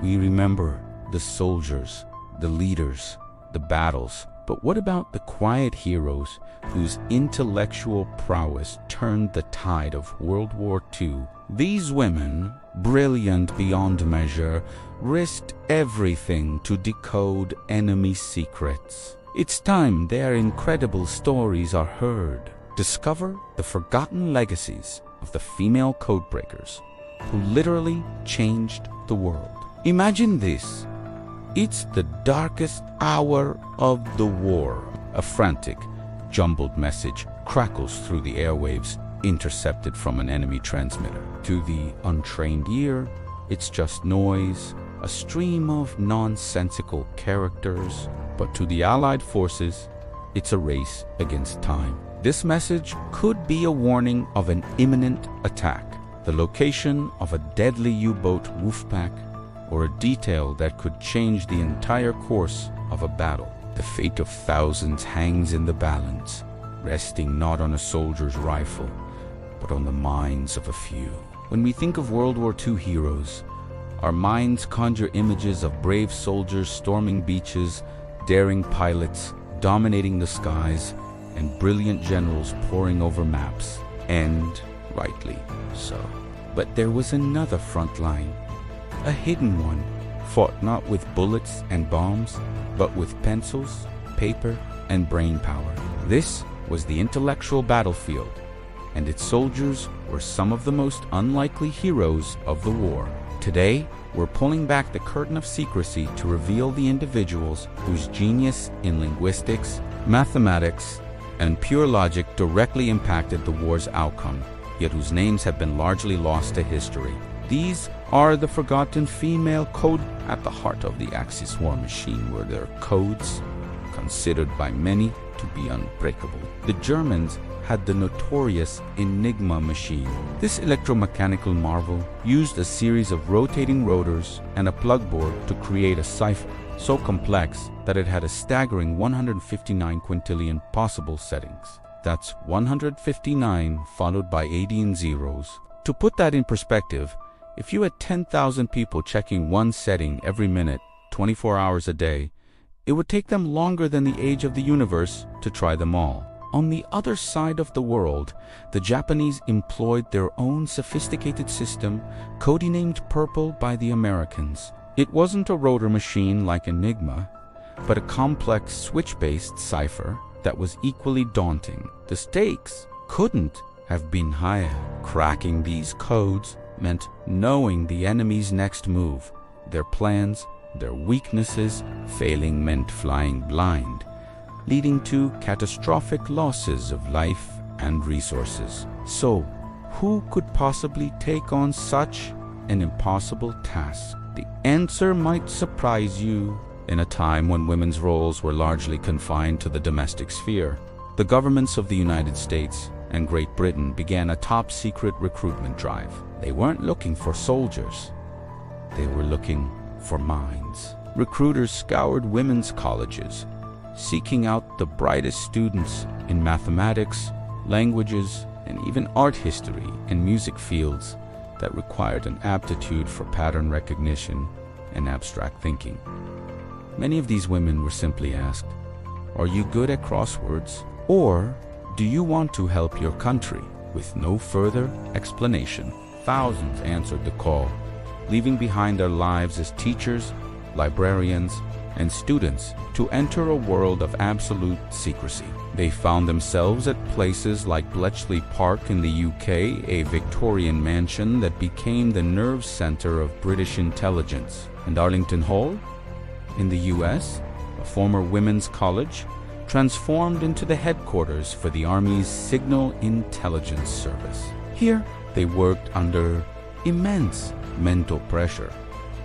We remember the soldiers, the leaders, the battles. But what about the quiet heroes whose intellectual prowess turned the tide of World War II? These women, brilliant beyond measure, risked everything to decode enemy secrets. It's time their incredible stories are heard. Discover the forgotten legacies of the female codebreakers who literally changed the world. Imagine this. It's the darkest hour of the war. A frantic, jumbled message crackles through the airwaves, intercepted from an enemy transmitter. To the untrained ear, it's just noise, a stream of nonsensical characters. But to the Allied forces, it's a race against time. This message could be a warning of an imminent attack, the location of a deadly U-boat wolfpack, or a detail that could change the entire course of a battle. The fate of thousands hangs in the balance, resting not on a soldier's rifle, but on the minds of a few. When we think of World War II heroes, our minds conjure images of brave soldiers storming beaches, daring pilots dominating the skies, and brilliant generals poring over maps, and rightly so. But there was another front line, a hidden one, fought not with bullets and bombs, but with pencils, paper, and brain power. This was the intellectual battlefield, and its soldiers were some of the most unlikely heroes of the war. Today, we're pulling back the curtain of secrecy to reveal the individuals whose genius in linguistics, mathematics, and pure logic directly impacted the war's outcome, yet whose names have been largely lost to history. These are the forgotten female code. At the heart of the Axis war machine were their codes, considered by many to be unbreakable. The Germans had the notorious Enigma machine. This electromechanical marvel used a series of rotating rotors and a plug board to create a cipher, so complex that it had a staggering 159 quintillion possible settings. That's 159 followed by 80 and zeros. To put that in perspective, if you had 10,000 people checking one setting every minute, 24 hours a day, it would take them longer than the age of the universe to try them all. On the other side of the world, the Japanese employed their own sophisticated system, codenamed Purple by the Americans. It wasn't a rotor machine like Enigma, but a complex switch-based cipher that was equally daunting. The stakes couldn't have been higher. Cracking these codes meant knowing the enemy's next move, their plans, their weaknesses. Failing meant flying blind, leading to catastrophic losses of life and resources. So, who could possibly take on such an impossible task? The answer might surprise you. In a time when women's roles were largely confined to the domestic sphere, the governments of the United States and Great Britain began a top-secret recruitment drive. They weren't looking for soldiers. They were looking for minds. Recruiters scoured women's colleges, seeking out the brightest students in mathematics, languages, and even art history and music fields that required an aptitude for pattern recognition and abstract thinking. Many of these women were simply asked, "Are you good at crosswords? Or do you want to help your country?" With no further explanation, thousands answered the call, leaving behind their lives as teachers, librarians, and students to enter a world of absolute secrecy. They found themselves at places like Bletchley Park in the UK, a Victorian mansion that became the nerve center of British intelligence, and Arlington Hall in the US, a former women's college, transformed into the headquarters for the Army's Signal Intelligence Service. Here, they worked under immense mental pressure,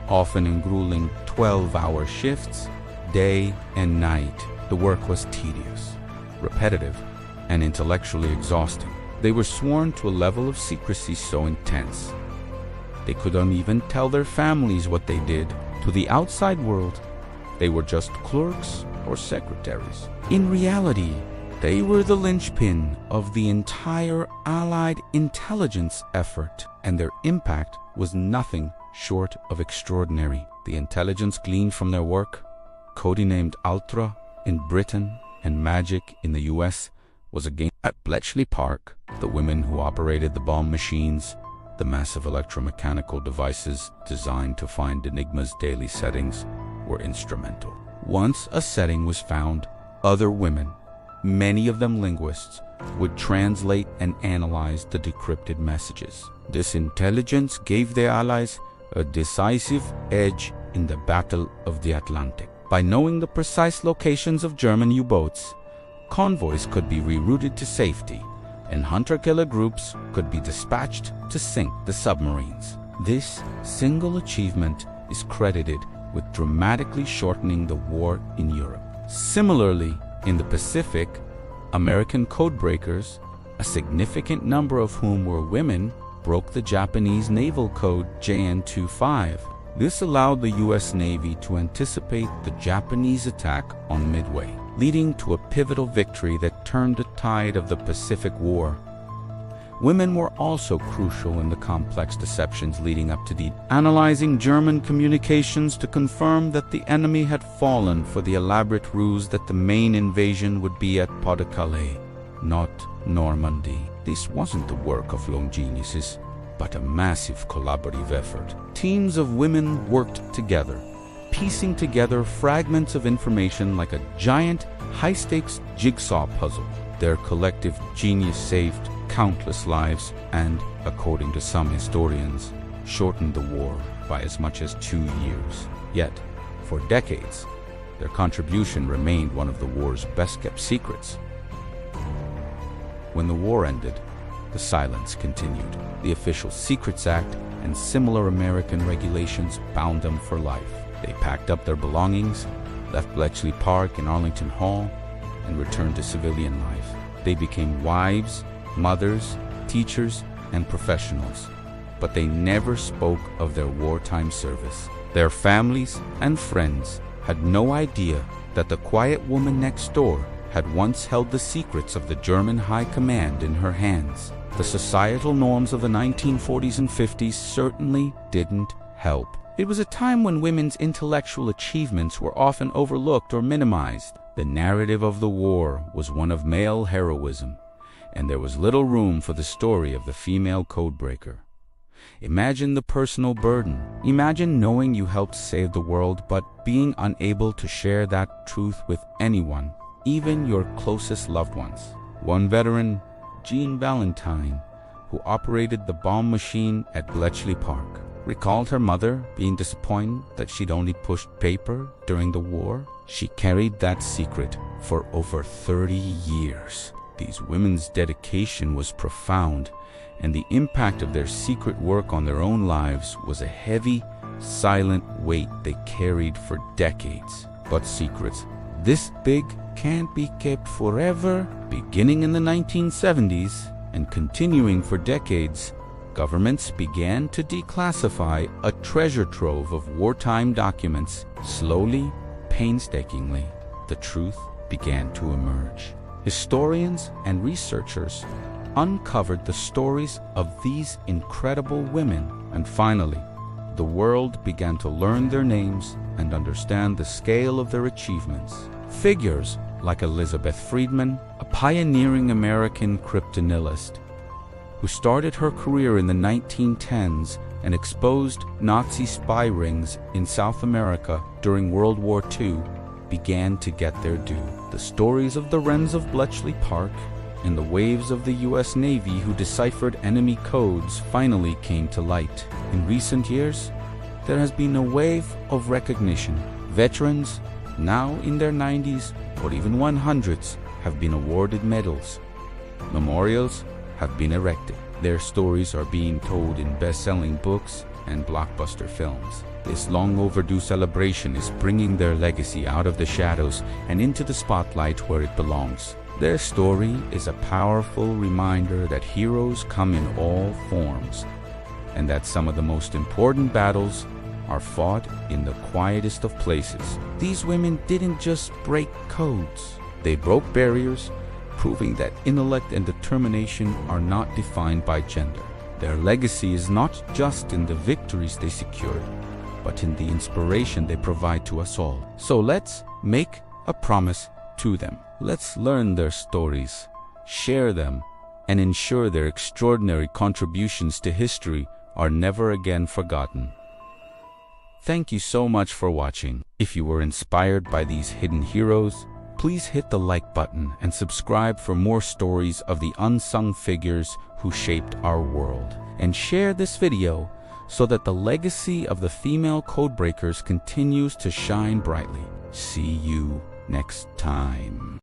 often in grueling 12-hour shifts, day and night. The work was tedious, repetitive, and intellectually exhausting. They were sworn to a level of secrecy so intense, they couldn't even tell their families what they did. To the outside world, they were just clerks or secretaries. In reality, they were the linchpin of the entire Allied intelligence effort, and their impact was nothing short of extraordinary. The intelligence gleaned from their work, codenamed Ultra in Britain and Magic in the US, was again at Bletchley Park. The women who operated the bomb machines, the massive electromechanical devices designed to find Enigma's daily settings, were instrumental. Once a setting was found, other women, many of them linguists, would translate and analyze the decrypted messages. This intelligence gave their allies a decisive edge in the Battle of the Atlantic. By knowing the precise locations of German U-boats, convoys could be rerouted to safety, and hunter-killer groups could be dispatched to sink the submarines. This single achievement is credited with dramatically shortening the war in Europe. Similarly, in the Pacific, American codebreakers, a significant number of whom were women, broke the Japanese naval code JN25. This allowed the U.S. Navy to anticipate the Japanese attack on Midway, leading to a pivotal victory that turned the tide of the Pacific War. Women were also crucial in the complex deceptions leading up to the analyzing German communications to confirm that the enemy had fallen for the elaborate ruse that the main invasion would be at Pas-de-Calais, not Normandy. This wasn't the work of lone geniuses, but a massive collaborative effort. Teams of women worked together, piecing together fragments of information like a giant, high-stakes jigsaw puzzle. Their collective genius saved countless lives and, according to some historians, shortened the war by as much as 2 years. Yet, for decades, their contribution remained one of the war's best-kept secrets. When the war ended, the silence continued. The official Secrets Act and similar American regulations bound them for life. They packed up their belongings, left Bletchley Park and Arlington Hall, and returned to civilian life. They became wives, mothers, teachers, and professionals, but they never spoke of their wartime service. Their families and friends had no idea that the quiet woman next door had once held the secrets of the German High Command in her hands. The societal norms of the 1940s and 50s certainly didn't help. It was a time when women's intellectual achievements were often overlooked or minimized. The narrative of the war was one of male heroism, and there was little room for the story of the female codebreaker. Imagine the personal burden. Imagine knowing you helped save the world, but being unable to share that truth with anyone, even your closest loved ones. One veteran, Jean Valentine, who operated the bomb machine at Bletchley Park, recalled her mother being disappointed that she'd only pushed paper during the war. She carried that secret for over 30 years. These women's dedication was profound, and the impact of their secret work on their own lives was a heavy, silent weight they carried for decades. But secrets this big can't be kept forever. Beginning in the 1970s and continuing for decades, governments began to declassify a treasure trove of wartime documents. Slowly, painstakingly, the truth began to emerge. Historians and researchers uncovered the stories of these incredible women, and finally, the world began to learn their names and understand the scale of their achievements. Figures like Elizabeth Friedman, a pioneering American cryptanalyst who started her career in the 1910s and exposed Nazi spy rings in South America during World War II, began to get their due. The stories of the Wrens of Bletchley Park and the waves of the U.S. Navy who deciphered enemy codes finally came to light. In recent years, there has been a wave of recognition. Veterans, now in their 90s or even 100s, have been awarded medals. Memorials have been erected. Their stories are being told in best-selling books and blockbuster films. This long overdue celebration is bringing their legacy out of the shadows and into the spotlight where it belongs. Their story is a powerful reminder that heroes come in all forms, and that some of the most important battles are fought in the quietest of places. These women didn't just break codes. They broke barriers, proving that intellect and determination are not defined by gender. Their legacy is not just in the victories they secured, but in the inspiration they provide to us all. So let's make a promise to them. Let's learn their stories, share them, and ensure their extraordinary contributions to history are never again forgotten. Thank you so much for watching. If you were inspired by these hidden heroes, please hit the like button and subscribe for more stories of the unsung figures who shaped our world. And share this video so that the legacy of the female codebreakers continues to shine brightly. See you next time.